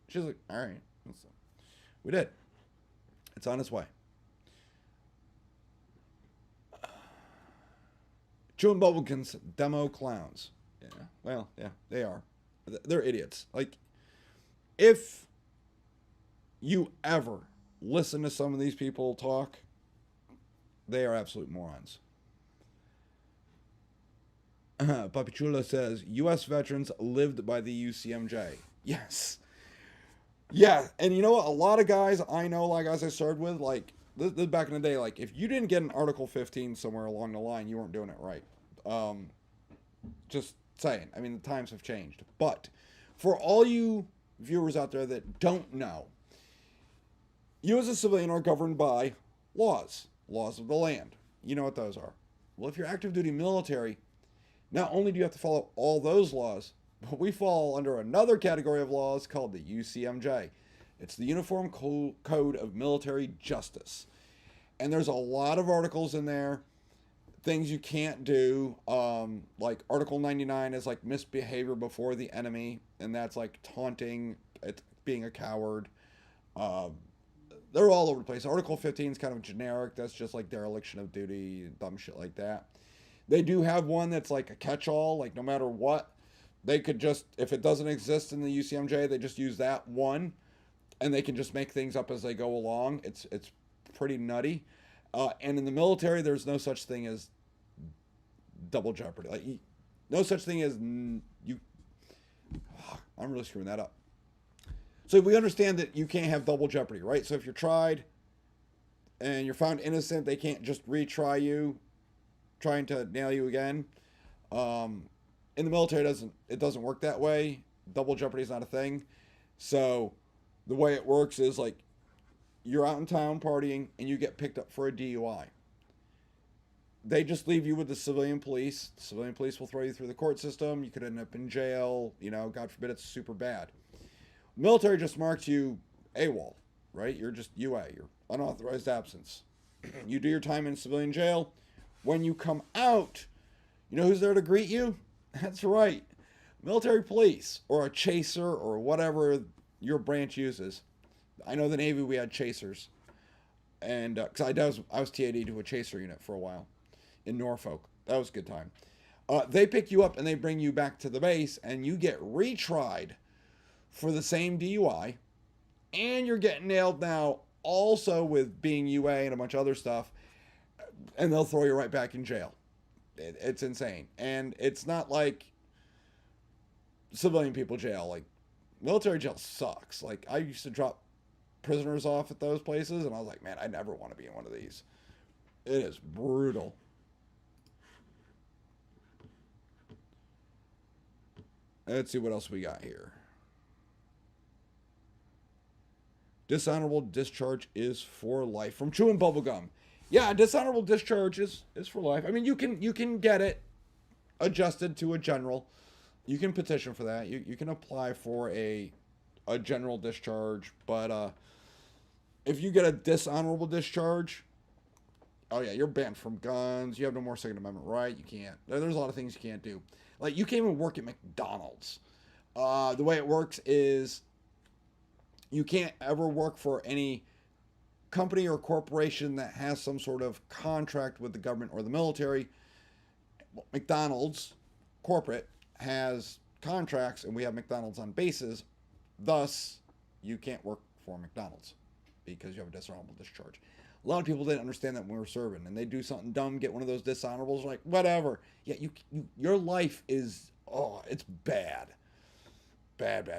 She's like, all right. So we did. It's on its way. Chewing Bubblegums demo clowns. Yeah, well, yeah, they are. They're idiots. Like, if you ever listen to some of these people talk, they are absolute morons. Papi Chulo says, U.S. veterans lived by the UCMJ. Yes. Yeah, and you know what? A lot of guys I know, like guys I started with, like, this back in the day, like, if you didn't get an Article 15 somewhere along the line, you weren't doing it right. Just saying. I mean, the times have changed. But for all you viewers out there that don't know, you as a civilian are governed by laws of the land. You know what those are. Well, if you're active duty military, not only do you have to follow all those laws, but we fall under another category of laws called the UCMJ. It's the Uniform Code of Military Justice. And there's a lot of articles in there things you can't do, like Article 99 is like misbehavior before the enemy, and that's like taunting, it's being a coward. They're all over the place. Article 15 is kind of generic. That's just like dereliction of duty, dumb shit like that. They do have one that's like a catch-all, like no matter what, they could just, if it doesn't exist in the UCMJ, they just use that one, and they can just make things up as they go along. It's pretty nutty. And in the military, there's no such thing as double jeopardy. Like no such thing as you. I'm really screwing that up. So we understand that you can't have double jeopardy, right? So if you're tried and you're found innocent, they can't just retry you, trying to nail you again. In the military, it doesn't work that way. Double jeopardy is not a thing. So the way it works is like you're out in town partying and you get picked up for a DUI. They just leave you with the civilian police. The civilian police will throw you through the court system. You could end up in jail. You know, God forbid it's super bad. Military just marks you AWOL, right? You're just UA. You're unauthorized absence. You do your time in civilian jail. When you come out, you know who's there to greet you? That's right. Military police or a chaser or whatever your branch uses. I know the Navy, we had chasers. And because I was TAD to a chaser unit for a while in Norfolk. That was a good time. They pick you up and they bring you back to the base, and you get retried for the same DUI, and you're getting nailed now also with being UA and a bunch of other stuff, and they'll throw you right back in jail. It's insane. And it's not like civilian people jail. Like military jail sucks. Like I used to drop prisoners off at those places, and I was like, man, I never want to be in one of these. It is brutal. Let's see what else we got here. Dishonorable discharge is for life. From Chewing Bubblegum. Yeah, dishonorable discharge is for life. I mean, you can get it adjusted to a general. You can petition for that. You can apply for a general discharge. But if you get a dishonorable discharge, oh yeah, you're banned from guns. You have no more Second Amendment right. You can't. There's a lot of things you can't do. Like, you can't even work at McDonald's. The way it works is you can't ever work for any company or corporation that has some sort of contract with the government or the military. Well, McDonald's corporate has contracts, and we have McDonald's on bases. Thus, you can't work for McDonald's because you have a dishonorable discharge. A lot of people didn't understand that when we were serving, and they do something dumb, get one of those dishonorables, like, whatever. Yeah, your life is, it's bad. Bad.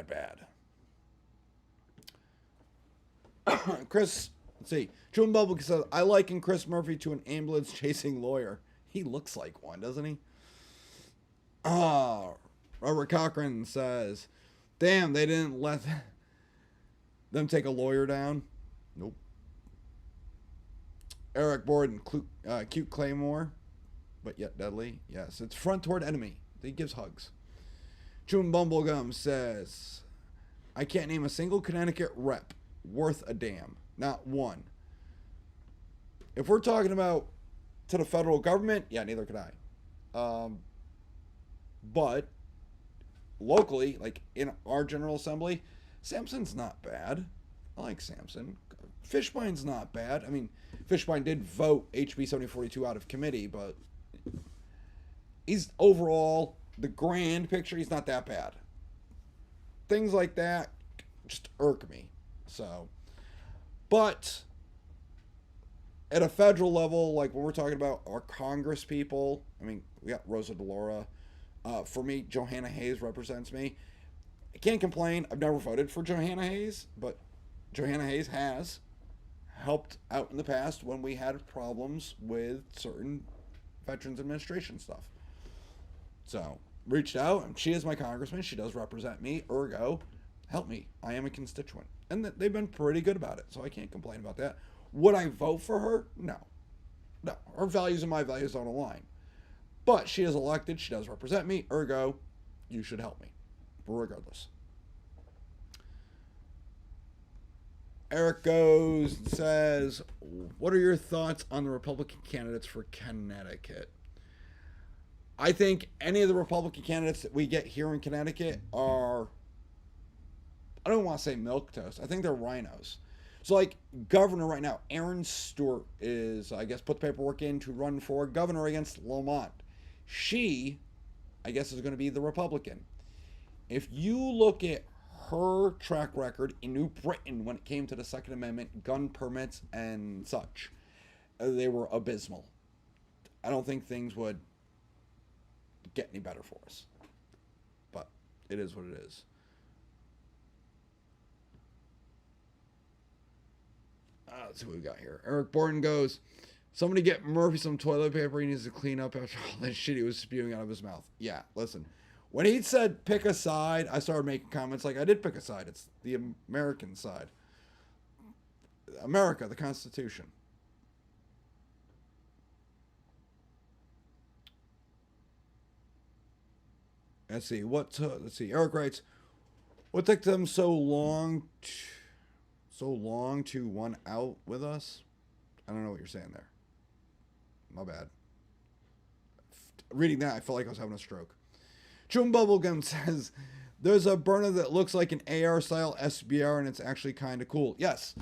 Chris, let's see. Chewing Bubble says, I liken Chris Murphy to an ambulance chasing lawyer. He looks like one, doesn't he? Robert Cochran says, damn, they didn't let them take a lawyer down. Nope. Eric Borden, cute Claymore, but yet deadly. Yes, it's front toward enemy. He gives hugs. Chewing Bumblegum says, I can't name a single Connecticut rep worth a damn. Not one. If we're talking about to the federal government, yeah, neither could I. But locally, like in our General Assembly, Sampson's not bad. I like Sampson. Fishbine's not bad. I mean, Fishbine did vote HB 7042 out of committee, but he's overall, the grand picture, he's not that bad. Things like that just irk me. So, but at a federal level, like when we're talking about our Congress people, I mean, we got Rosa DeLauro. For me, Johanna Hayes represents me. I can't complain. I've never voted for Johanna Hayes, but Johanna Hayes has helped out in the past when we had problems with certain Veterans Administration stuff. So, reached out, and she is my congressman. She does represent me. Ergo, help me. I am a constituent. And they've been pretty good about it, so I can't complain about that. Would I vote for her? No. No. Her values and my values don't align. But she is elected. She does represent me. Ergo, you should help me. Regardless. Eric goes and says, what are your thoughts on the Republican candidates for Connecticut? I think any of the Republican candidates that we get here in Connecticut are, I don't want to say milquetoast. I think they're rhinos. So, like, governor right now, Aaron Stewart is, I guess, put the paperwork in to run for governor against Lamont. She, I guess, is going to be the Republican. If you look at her track record in New Britain when it came to the Second Amendment, gun permits, and such, they were abysmal. I don't think things would get any better for us. But it is what it is. Let's see what we got here. Eric Borden goes, somebody get Murphy some toilet paper. He needs to clean up after all that shit he was spewing out of his mouth. Yeah, listen. When he said pick a side, I started making comments like I did pick a side. It's the American side. America, the Constitution. Let's see. Let's see. Eric writes, what took them so long to one out with us? I don't know what you're saying there. My bad. Reading that, I felt like I was having a stroke. Chum Bubblegum says, there's a burner that looks like an AR style SBR and it's actually kind of cool. Yes.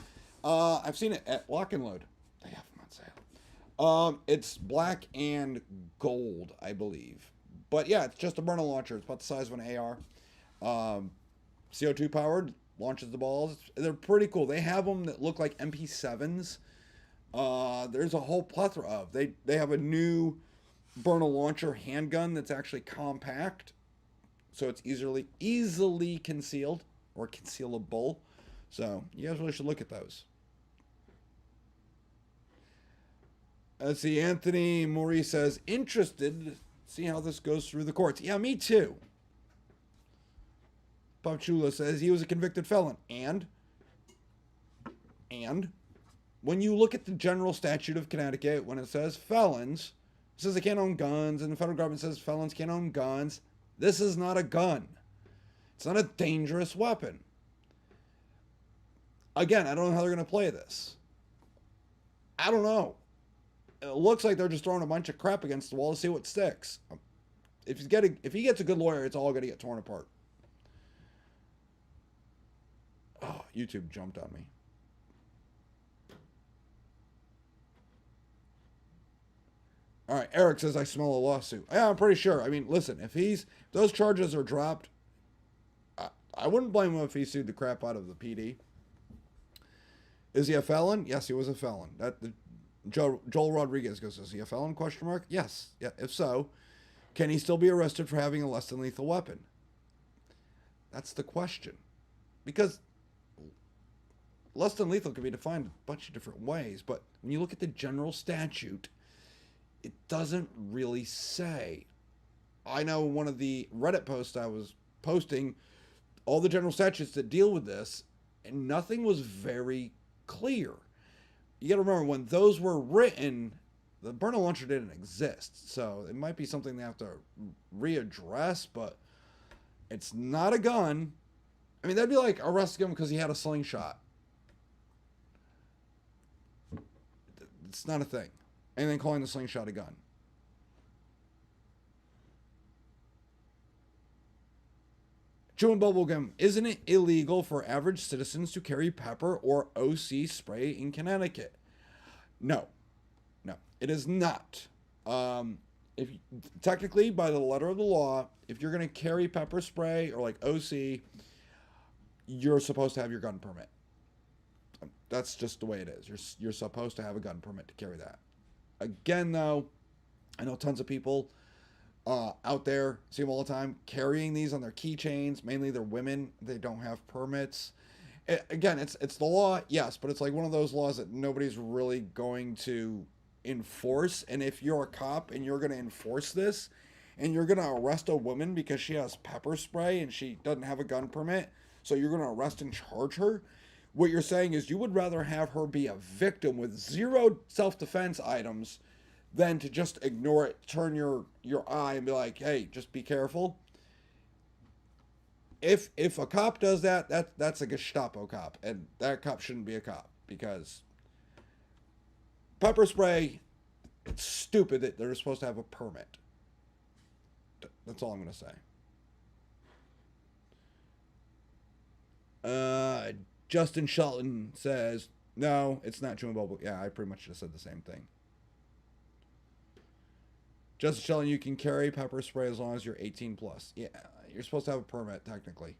I've seen it at Lock and Load. They have them on sale. It's black and gold, I believe. But yeah, it's just a burner launcher. It's about the size of an AR. CO2 powered, launches the balls. They're pretty cool. They have them that look like MP7s. There's a whole plethora of. They have a new burner launcher handgun that's actually compact, so it's easily concealed or concealable. So you guys really should look at those. Let's see. Anthony Maurice says, interested. See how this goes through the courts. Yeah, me too. Pop Chulo says he was a convicted felon. And when you look at the general statute of Connecticut, when it says felons, it says they can't own guns, and the federal government says felons can't own guns. This is not a gun. It's not a dangerous weapon. Again, I don't know how they're going to play this. I don't know. It looks like they're just throwing a bunch of crap against the wall to see what sticks. If he gets a good lawyer, it's all going to get torn apart. Oh, YouTube jumped on me. All right, Eric says I smell a lawsuit. Yeah, I'm pretty sure. I mean, listen, if those charges are dropped, I wouldn't blame him if he sued the crap out of the PD. Is he a felon? Yes, he was a felon. Joel Rodriguez goes, is he a felon? Question mark. Yes. Yeah. If so, can he still be arrested for having a less than lethal weapon? That's the question. Because less than lethal can be defined a bunch of different ways, but when you look at the general statute, it doesn't really say. I know one of the Reddit posts I was posting, all the general statutes that deal with this, and nothing was very clear. You got to remember, when those were written, the burner launcher didn't exist. So it might be something they have to readdress, but it's not a gun. I mean, that'd be like arresting him because he had a slingshot. It's not a thing. And then calling the slingshot a gun. Chewing bubblegum, isn't it illegal for average citizens to carry pepper or OC spray in Connecticut? No, it is not. Technically, by the letter of the law, if you're going to carry pepper spray or like OC, you're supposed to have your gun permit. That's just the way it is. You're supposed to have a gun permit to carry that. Again, though, I know tons of people out there, see them all the time, carrying these on their keychains. Mainly they're women. They don't have permits. Again, it's the law, yes, but it's like one of those laws that nobody's really going to enforce. And if you're a cop and you're going to enforce this, and you're going to arrest a woman because she has pepper spray and she doesn't have a gun permit, so you're going to arrest and charge her, what you're saying is you would rather have her be a victim with 0 self-defense items than to just ignore it, turn your eye and be like, hey, just be careful. if a cop does that, that's a Gestapo cop, and that cop shouldn't be a cop because pepper spray. It's stupid that they're supposed to have a permit. That's all I'm gonna say. Justin Shelton says no, it's not chewing bubble. Yeah, I pretty much just said the same thing. Justin Shelton, you can carry pepper spray as long as you're 18 plus. Yeah, you're supposed to have a permit technically,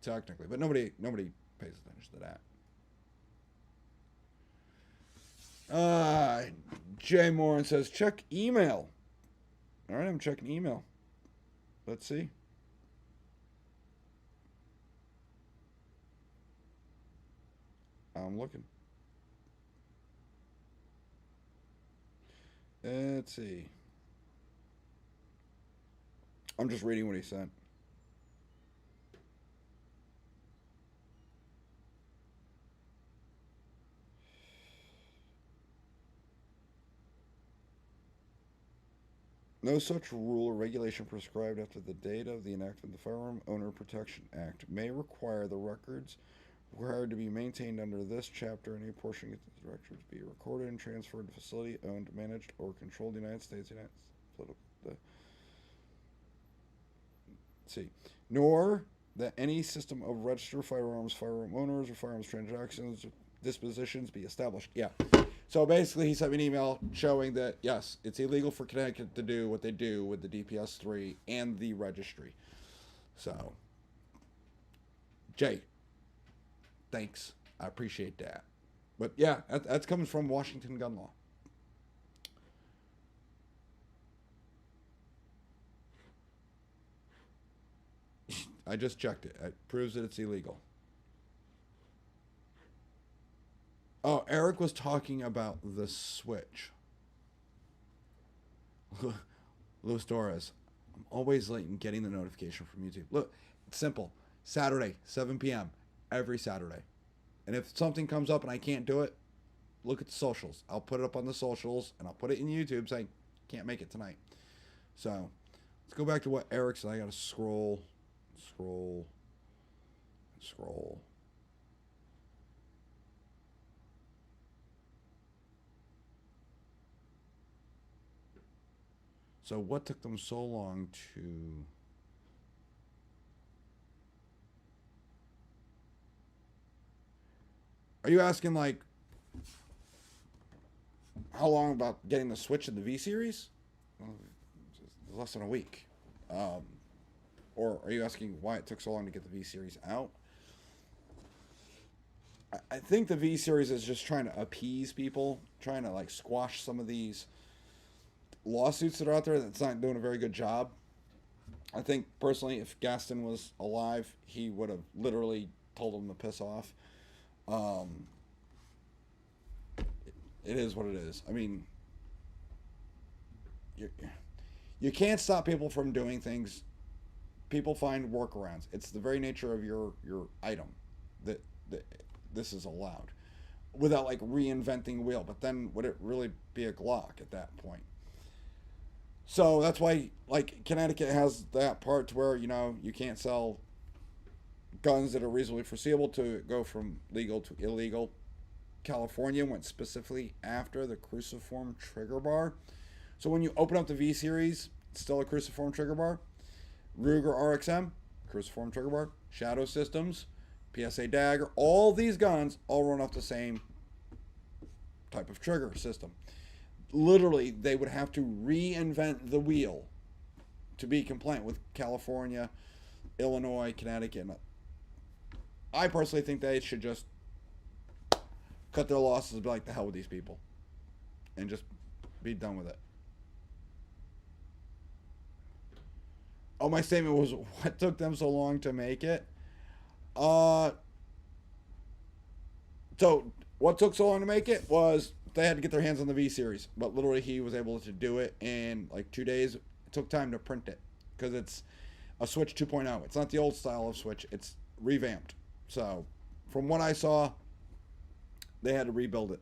but nobody pays attention to that. Jay Morin says check email. All right, I'm checking email. Let's see. I'm looking. Let's see. I'm just reading what he sent. No such rule or regulation prescribed after the date of the enactment of the Firearm Owner Protection Act may require the records required to be maintained under this chapter, any portion of the records be recorded and transferred to facility owned, managed, or controlled in the United States. See, nor that any system of registered firearms, firearm owners, or firearms transactions dispositions be established. Yeah. So basically, he sent me an email showing that yes, it's illegal for Connecticut to do what they do with the DPS 3 and the registry. So, Jay, thanks. I appreciate that. But yeah, that's coming from Washington gun law. I just checked it. It proves that it's illegal. Oh, Eric was talking about the Switch. Luis Torres, I'm always late in getting the notification from YouTube. Look, it's simple. Saturday, 7 p.m. every Saturday. And if something comes up and I can't do it, look at the socials. I'll put it up on the socials and I'll put it in YouTube saying, can't make it tonight. So, let's go back to what Eric said. I got to scroll. So what took them so long to... Are you asking, like, how long about getting the Switch in the V-Series? Less than a week. Or are you asking why it took so long to get the V-Series out? I think the V-Series is just trying to appease people, trying to, like, squash some of these lawsuits that are out there that's not doing a very good job. I think, personally, if Gaston was alive, he would have literally told them to piss off. It is what it is. I mean, you can't stop people from doing things. People find workarounds. It's the very nature of your item that this is allowed without like reinventing the wheel. But then would it really be a Glock at that point? So that's why like Connecticut has that part to where, you know, you can't sell guns that are reasonably foreseeable to go from legal to illegal. California went specifically after the cruciform trigger bar. So when you open up the V series, it's still a cruciform trigger bar. Ruger RXM, cruciform trigger bar. Shadow Systems, PSA Dagger, all these guns all run off the same type of trigger system. Literally, they would have to reinvent the wheel to be compliant with California, Illinois, Connecticut. I personally think they should just cut their losses and be like, the hell with these people. And just be done with it. Oh, my statement was, what took them so long to make it? So, what took so long to make it was they had to get their hands on the V-Series. But literally, he was able to do it in like 2 days. It took time to print it. Because it's a Switch 2.0. It's not the old style of Switch. It's revamped. So, from what I saw, they had to rebuild it.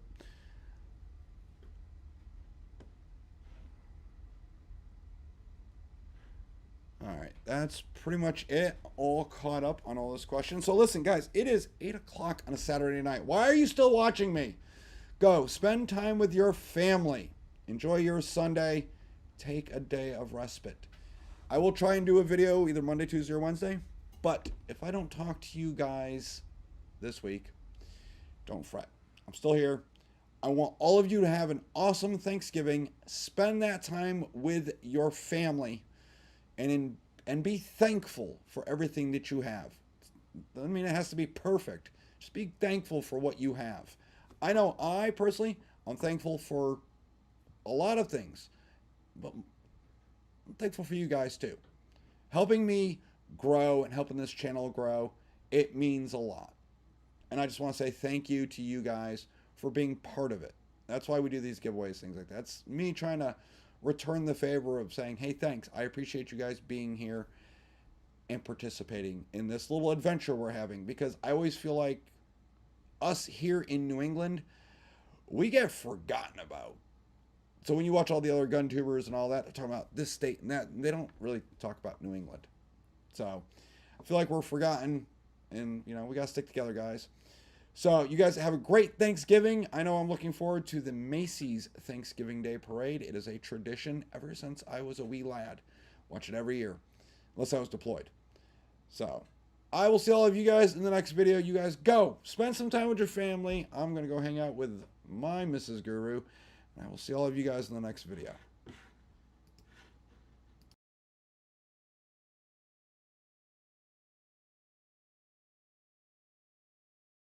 All right. that's pretty much it. All caught up on all those questions. So listen, guys, it is 8 o'clock on a Saturday night. Why are you still watching me? Go spend time with your family. Enjoy your Sunday. Take a day of respite. I will try and do a video either Monday, Tuesday, or Wednesday. But if I don't talk to you guys this week, don't fret. I'm still here. I want all of you to have an awesome Thanksgiving. Spend that time with your family and be thankful for everything that you have. Doesn't mean it has to be perfect. Just be thankful for what you have. I know I personally, I'm thankful for a lot of things, but I'm thankful for you guys too. Helping me grow and helping this channel grow, it means a lot. And I just want to say thank you to you guys for being part of it. That's why we do these giveaways, things like that. That's me trying to return the favor of saying, hey, thanks. I appreciate you guys being here and participating in this little adventure we're having, because I always feel like us here in New England, we get forgotten about. So when you watch all the other gun tubers and all that, they're talking about this state and that, and they don't really talk about New England. So I feel like we're forgotten, and you know, we got to stick together, guys. So you guys have a great Thanksgiving. I know I'm looking forward to the Macy's Thanksgiving Day Parade. It is a tradition ever since I was a wee lad. Watch it every year, unless I was deployed. So I will see all of you guys in the next video. You guys go spend some time with your family. I'm going to go hang out with my Mrs. Guru, and I will see all of you guys in the next video.